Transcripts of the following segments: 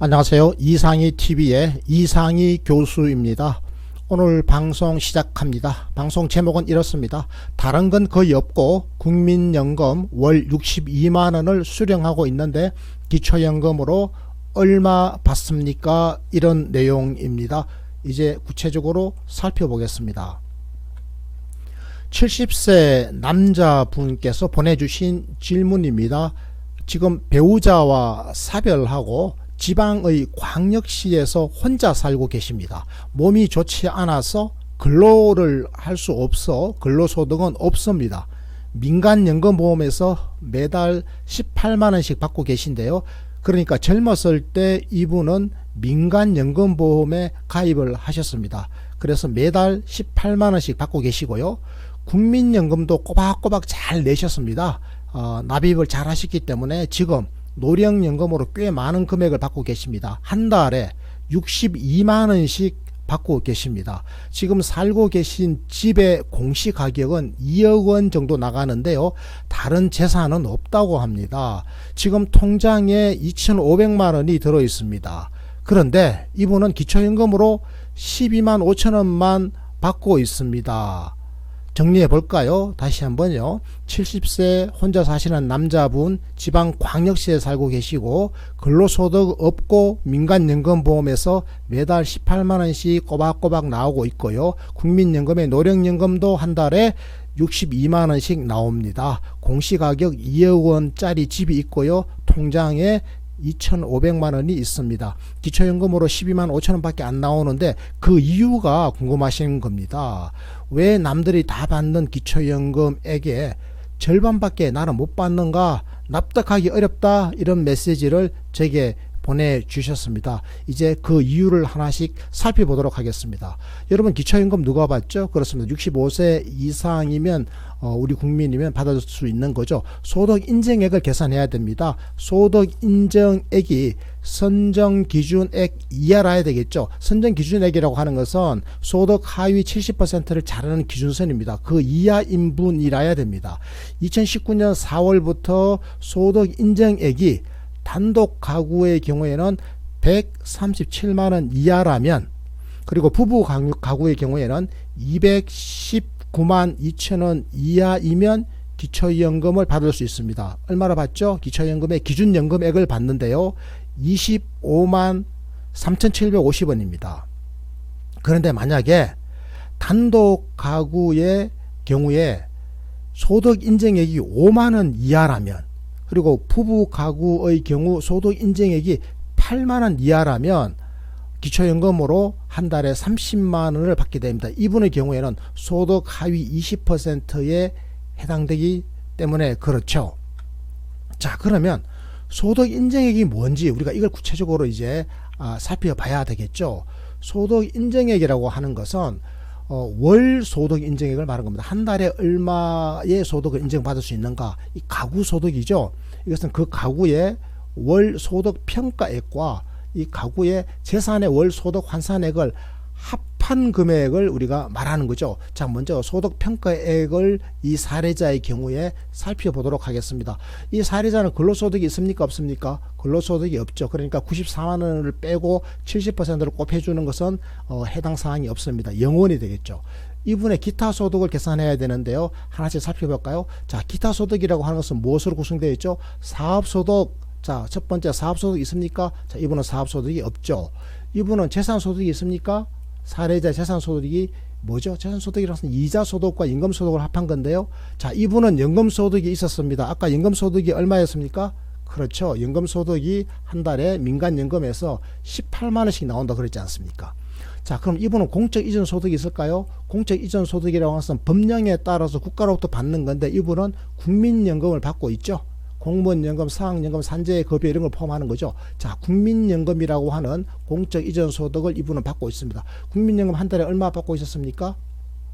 안녕하세요. 이상희 TV의 이상희 교수입니다. 오늘 방송 시작합니다. 방송 제목은 이렇습니다. 다른 건 거의 없고 국민연금 월 62만원을 수령하고 있는데 기초연금으로 얼마 받습니까? 이런 내용입니다. 이제 구체적으로 살펴보겠습니다. 70세 남자분께서 보내주신 질문입니다. 지금 배우자와 사별하고 지방의 광역시에서 혼자 살고 계십니다. 몸이 좋지 않아서 근로를 할 수 없어 근로소득은 없습니다. 민간연금보험에서 매달 18만원씩 받고 계신데요. 그러니까 젊었을 때 이분은 민간연금보험에 가입을 하셨습니다. 그래서 매달 18만원씩 받고 계시고요. 국민연금도 꼬박꼬박 잘 내셨습니다. 납입을 잘 하셨기 때문에 지금 노령연금으로 꽤 많은 금액을 받고 계십니다. 한 달에 62만원씩 받고 계십니다. 지금 살고 계신 집의 공시가격은 2억원 정도 나가는데요. 다른 재산은 없다고 합니다. 지금 통장에 2,500만원이 들어 있습니다. 그런데 이분은 기초연금으로 12만 5천원만 받고 있습니다. 정리해 볼까요? 다시 한번요. 70세 혼자 사시는 남자분, 지방 광역시에 살고 계시고 근로소득 없고 민간연금보험에서 매달 18만원씩 꼬박꼬박 나오고 있고요. 국민연금의 노령연금도 한 달에 62만원씩 나옵니다. 공시가격 2억원짜리 집이 있고요. 통장에 2,500만원이 있습니다. 기초연금으로 12만 5천원 밖에 안 나오는데 그 이유가 궁금하신 겁니다. 왜 남들이 다 받는 기초연금액의 절반밖에 나는 못 받는가, 납득하기 어렵다, 이런 메시지를 제게 보내주셨습니다. 이제 그 이유를 하나씩 살펴보도록 하겠습니다. 여러분, 기초연금 누가 받죠? 그렇습니다. 65세 이상이면 우리 국민이면 받을 수 있는 거죠. 소득인정액을 계산해야 됩니다. 소득인정액이 선정기준액 이하라야 되겠죠. 선정기준액이라고 하는 것은 소득 하위 70%를 자르는 기준선입니다. 그 이하인 분이라야 됩니다. 2019년 4월부터 소득인정액이 단독 가구의 경우에는 137만원 이하라면, 그리고 부부 가구의 경우에는 219만 2천원 이하이면 기초연금을 받을 수 있습니다. 얼마나 받죠? 기초연금의 기준연금액을 받는데요. 25만 3,750원입니다. 그런데 만약에 단독 가구의 경우에 소득인정액이 5만원 이하라면, 그리고 부부 가구의 경우 소득인정액이 8만원 이하라면 기초연금으로 한 달에 30만원을 받게 됩니다. 이분의 경우에는 소득 하위 20%에 해당되기 때문에 그렇죠. 자, 그러면 소득인정액이 뭔지 우리가 이걸 구체적으로 이제 살펴봐야 되겠죠. 소득인정액이라고 하는 것은 월 소득인정액을 말하는 겁니다. 한 달에 얼마의 소득을 인정받을 수 있는가, 이 가구 소득이죠. 이것은 그 가구의 월 소득 평가액과 이 가구의 재산의 월 소득 환산액을 합한 금액을 우리가 말하는 거죠. 자, 먼저 소득 평가액을 이 사례자의 경우에 살펴보도록 하겠습니다. 이 사례자는 근로소득이 있습니까, 없습니까? 근로소득이 없죠. 그러니까 94만원을 빼고 70%를 곱해주는 것은 해당 사항이 없습니다. 0원이 되겠죠. 이분의 기타 소득을 계산해야 되는데요. 하나씩 살펴볼까요? 자, 기타 소득이라고 하는 것은 무엇으로 구성되어 있죠? 사업소득. 자, 첫 번째 사업소득이 있습니까? 자, 이분은 사업소득이 없죠. 이분은 재산소득이 있습니까? 사례자 재산소득이 뭐죠? 재산소득이라는 것은 이자소득과 임금소득을 합한 건데요. 자, 이분은 연금소득이 있었습니다. 아까 연금소득이 얼마였습니까? 그렇죠. 연금소득이 한 달에 민간연금에서 18만원씩 나온다 그랬지 않습니까? 자, 그럼 이분은 공적 이전 소득이 있을까요? 공적 이전 소득이라고 하는 것은 법령에 따라서 국가로부터 받는 건데 이분은 국민연금을 받고 있죠. 공무원연금, 사학연금, 산재급여 이런 걸 포함하는 거죠. 자, 국민연금이라고 하는 공적 이전 소득을 이분은 받고 있습니다. 국민연금 한 달에 얼마 받고 있었습니까?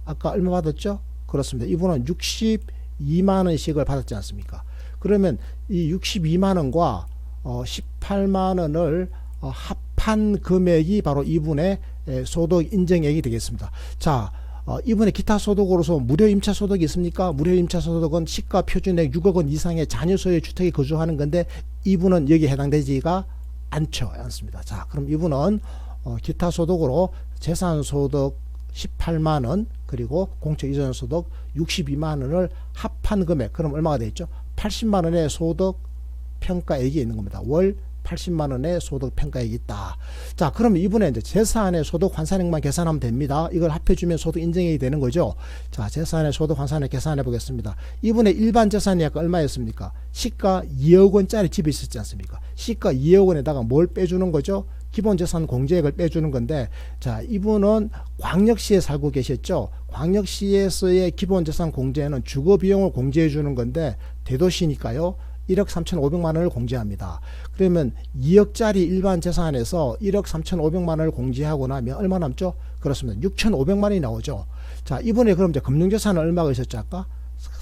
아까 얼마 받았죠? 그렇습니다. 이분은 62만원씩을 받았지 않습니까? 그러면 이 62만원과 18만원을 합한 금액이 바로 이분의 소득 인정액이 되겠습니다. 자, 이번에 기타 소득으로서 무료 임차 소득이 있습니까? 무료 임차 소득은 시가 표준액 6억 원 이상의 자녀 소유의 주택에 거주하는 건데 이분은 여기에 해당되지가 않습니다. 자, 그럼 이분은 기타 소득으로 재산 소득 18만원 그리고 공적 이전 소득 62만원을 합한 금액, 그럼 얼마가 되겠죠? 80만원의 소득 평가액이 있는 겁니다. 월 80만원의 소득 평가액이 있다. 자, 그럼 이분의 이제 재산의 소득 환산액만 계산하면 됩니다. 이걸 합해주면 소득 인정액이 되는 거죠. 자, 재산의 소득 환산액 계산해 보겠습니다. 이분의 일반 재산이 아까 얼마였습니까? 시가 2억 원짜리 집이 있었지 않습니까? 시가 2억 원에다가 뭘 빼주는 거죠? 기본 재산 공제액을 빼주는 건데, 자, 이분은 광역시에 살고 계셨죠? 광역시에서의 기본 재산 공제는 주거 비용을 공제해 주는 건데, 대도시니까요. 1억 3,500만 원을 공제합니다. 그러면 2억짜리 일반 재산에서 1억 3,500만 원을 공제하고 나면 얼마 남죠? 그렇습니다. 6,500만 원이 나오죠. 자, 이번에 그럼 이제 금융재산은 얼마가 있었죠? 아까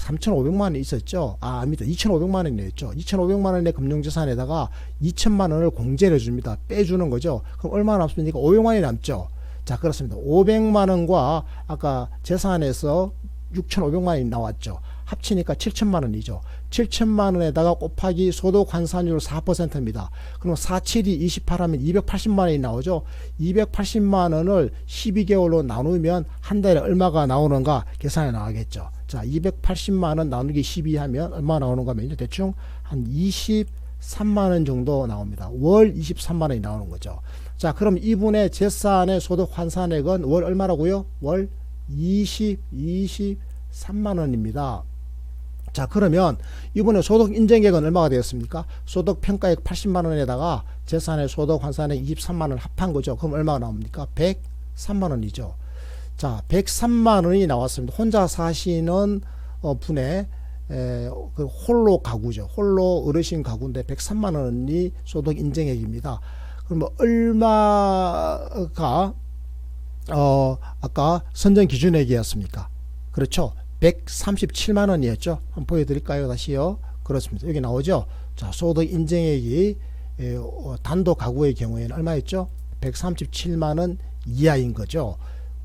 3,500만 원이 있었죠. 아닙니다. 2,500만 원이었죠. 2,500만 원의 금융재산에다가 2천만 원을 공제를 해줍니다. 빼주는 거죠. 그럼 얼마 남습니까? 500만 원이 남죠. 자, 그렇습니다. 500만 원과 아까 재산에서 6,500만 원이 나왔죠. 합치니까 7천만 원이죠. 7천만 원에다가 곱하기 소득 환산율 4%입니다. 그럼 4, 7이 28 하면 280만 원이 나오죠. 280만 원을 12개월로 나누면 한 달에 얼마가 나오는가 계산이 나가겠죠. 자, 280만 원 나누기 12 하면 얼마 나오는가 하면 대충 한 23만 원 정도 나옵니다. 월 23만 원이 나오는 거죠. 자, 그럼 이분의 재산의 소득 환산액은 월 얼마라고요? 월 23만 원입니다. 자, 그러면 이번에 소득 인정액은 얼마가 되었습니까? 소득 평가액 80만 원에다가 재산의 소득 환산액 23만 원 합한 거죠. 그럼 얼마가 나옵니까? 103만 원이죠. 자, 103만 원이 나왔습니다. 혼자 사시는 분의 그 홀로 가구죠. 홀로 어르신 가구인데 103만 원이 소득 인정액입니다. 그럼 얼마가 아까 선정 기준액이었습니까? 그렇죠. 137만 원이었죠. 한번 보여드릴까요? 다시요. 그렇습니다. 여기 나오죠. 자, 소득 인정액이 단독 가구의 경우에는 얼마였죠? 137만 원 이하인 거죠.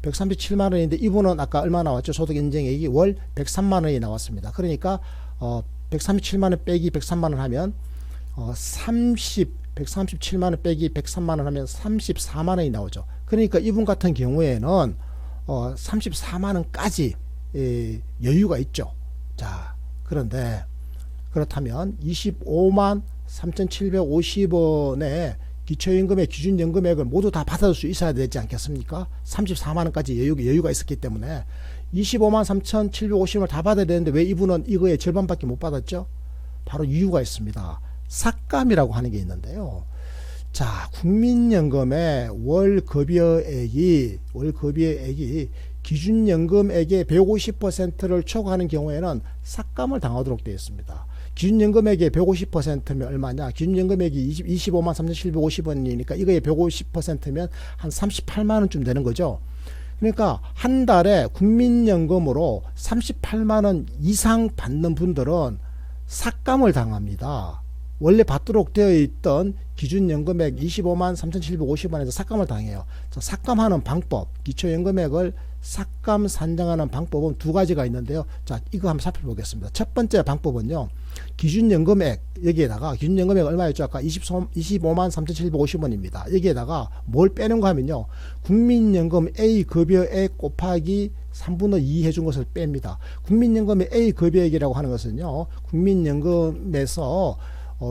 137만 원인데 이분은 아까 얼마 나왔죠? 소득 인정액이 월 103만 원이 나왔습니다. 그러니까 137만 원 빼기 103만 원 하면 137만 원 빼기 103만 원 하면 34만 원이 나오죠. 그러니까 이분 같은 경우에는 34만 원까지 여유가 있죠. 자, 그런데 그렇다면 25만 3,750원의 기초연금의 기준연금액을 모두 다 받을 수 있어야 되지 않겠습니까? 34만 원까지 여유가 있었기 때문에 25만 3,750원을 다 받아야 되는데 왜 이분은 이거의 절반밖에 못 받았죠? 바로 이유가 있습니다. 삭감이라고 하는 게 있는데요. 자, 국민연금의 월급여액이 기준연금액의 150%를 초과하는 경우에는 삭감을 당하도록 되어 있습니다. 기준연금액의 150%면 얼마냐? 기준연금액이 25만 3,750원이니까 이거의 150%면 한 38만 원쯤 되는 거죠. 그러니까 한 달에 국민연금으로 38만 원 이상 받는 분들은 삭감을 당합니다. 원래 받도록 되어 있던 기준연금액 25만 3,750원에서 삭감을 당해요. 자, 삭감하는 방법, 기초연금액을 삭감 산정하는 방법은 두 가지가 있는데요. 자, 이거 한번 살펴보겠습니다. 첫 번째 방법은요. 기준연금액 여기에다가 기준연금액 얼마였죠? 아까 25만 3,750원입니다. 여기에다가 뭘 빼는 거 하면요. 국민연금 A 급여액 곱하기 3분의 2 해준 것을 뺍니다. 국민연금의 A 급여액이라고 하는 것은요. 국민연금에서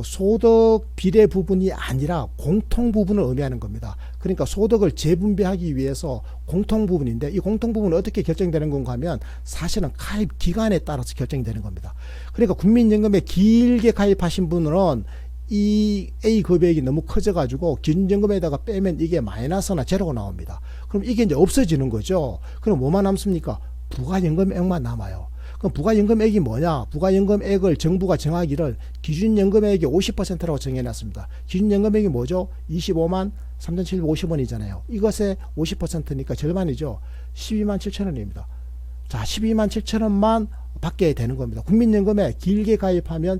소득 비례 부분이 아니라 공통 부분을 의미하는 겁니다. 그러니까 소득을 재분배하기 위해서 공통 부분인데 이 공통 부분은 어떻게 결정되는 건가 하면 사실은 가입 기간에 따라서 결정이 되는 겁니다. 그러니까 국민연금에 길게 가입하신 분은 이 A 급여액이 너무 커져 가지고 기준연금에다가 빼면 이게 마이너스나 제로가 나옵니다. 그럼 이게 이제 없어지는 거죠. 그럼 뭐만 남습니까? 부가연금액만 남아요. 그럼 부가연금액이 뭐냐? 부가연금액을 정부가 정하기를 기준연금액의 50%라고 정해놨습니다. 기준연금액이 뭐죠? 25만 3,750원이잖아요. 이것의 50%니까 절반이죠. 12만 7천원입니다. 자, 12만 7천원만 받게 되는 겁니다. 국민연금에 길게 가입하면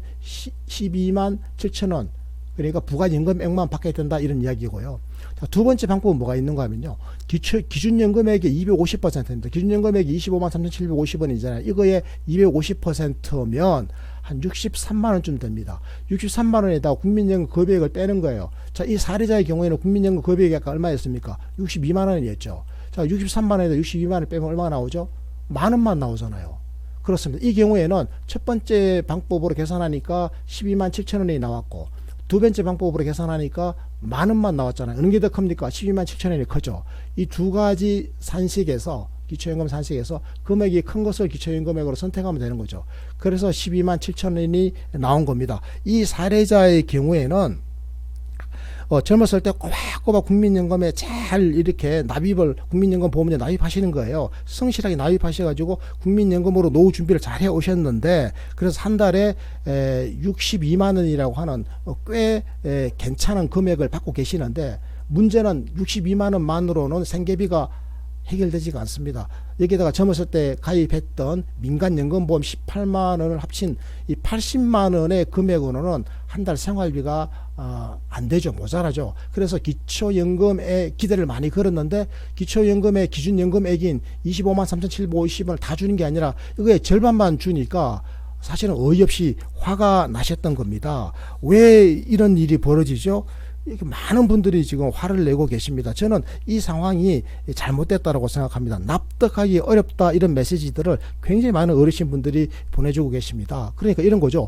12만 7천원. 그러니까 부가연금액만 받게 된다 이런 이야기고요. 자, 두 번째 방법은 뭐가 있는가 하면요. 기준연금액의 250%입니다. 기준연금액이 25만 3,750원이잖아요. 이거의 250%면 한 63만 원쯤 됩니다. 63만 원에다 국민연금 급여액을 빼는 거예요. 자, 이 사례자의 경우에는 국민연금 급여액이 아까 얼마였습니까? 62만 원이었죠. 자, 63만 원에다 62만 원을 빼면 얼마가 나오죠? 만 원만 나오잖아요. 그렇습니다. 이 경우에는 첫 번째 방법으로 계산하니까 12만 7천 원이 나왔고, 두 번째 방법으로 계산하니까 만 원만 나왔잖아요. 어느 게 더 큽니까? 12만 7천 원이 크죠. 이 두 가지 산식에서, 기초연금 산식에서 금액이 큰 것을 기초연금액으로 선택하면 되는 거죠. 그래서 12만 7천 원이 나온 겁니다. 이 사례자의 경우에는 젊었을 때 꼬박꼬박 국민연금에 잘 이렇게 납입을, 국민연금 보험에 납입하시는 거예요. 성실하게 납입하셔가지고 국민연금으로 노후 준비를 잘 해 오셨는데, 그래서 한 달에 62만 원이라고 하는 꽤 괜찮은 금액을 받고 계시는데, 문제는 62만 원만으로는 생계비가 해결되지가 않습니다. 여기다가 젊었을 때 가입했던 민간연금보험 18만 원을 합친 이 80만 원의 금액으로는 한 달 생활비가 안 되죠. 모자라죠. 그래서 기초연금에 기대를 많이 걸었는데, 기초연금의 기준연금액인 25만 3,750원을 다 주는 게 아니라 이거의 절반만 주니까 사실은 어이없이 화가 나셨던 겁니다. 왜 이런 일이 벌어지죠? 많은 분들이 지금 화를 내고 계십니다. 저는 이 상황이 잘못됐다고 생각합니다. 납득하기 어렵다, 이런 메시지들을 굉장히 많은 어르신 분들이 보내주고 계십니다. 그러니까 이런 거죠.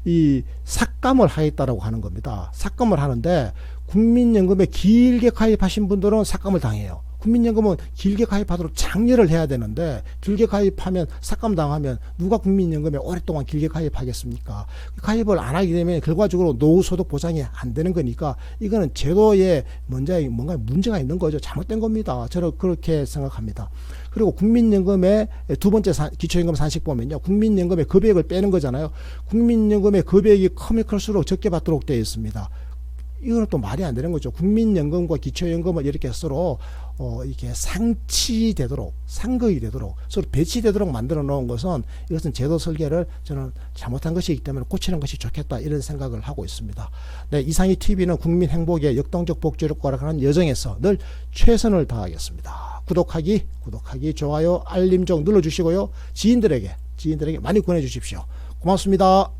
이 삭감을 하겠다라고 하는 겁니다. 삭감을 하는데, 국민연금에 길게 가입하신 분들은 삭감을 당해요. 국민연금은 길게 가입하도록 장려를 해야 되는데, 길게 가입하면 삭감 당하면 누가 국민연금에 오랫동안 길게 가입하겠습니까? 가입을 안 하게 되면 결과적으로 노후소득 보장이 안 되는 거니까, 이거는 제도에 뭔가 문제가 있는 거죠. 잘못된 겁니다. 저는 그렇게 생각합니다. 그리고 국민연금의 두 번째 기초연금 산식 보면요, 국민연금의 급여액을 빼는 거잖아요. 국민연금의 급여액이 크면 클수록 적게 받도록 되어 있습니다. 이거는 또 말이 안 되는 거죠. 국민연금과 기초연금을 이렇게 서로 이렇게 상치되도록, 상극이 되도록, 서로 배치되도록 만들어 놓은 것은, 이것은 제도 설계를 저는 잘못한 것이기 때문에 고치는 것이 좋겠다, 이런 생각을 하고 있습니다. 네, 이상희 TV는 국민 행복의 역동적 복지를 거라가는 여정에서 늘 최선을 다하겠습니다. 구독하기, 좋아요, 알림종 눌러주시고요. 지인들에게 많이 권해주십시오. 고맙습니다.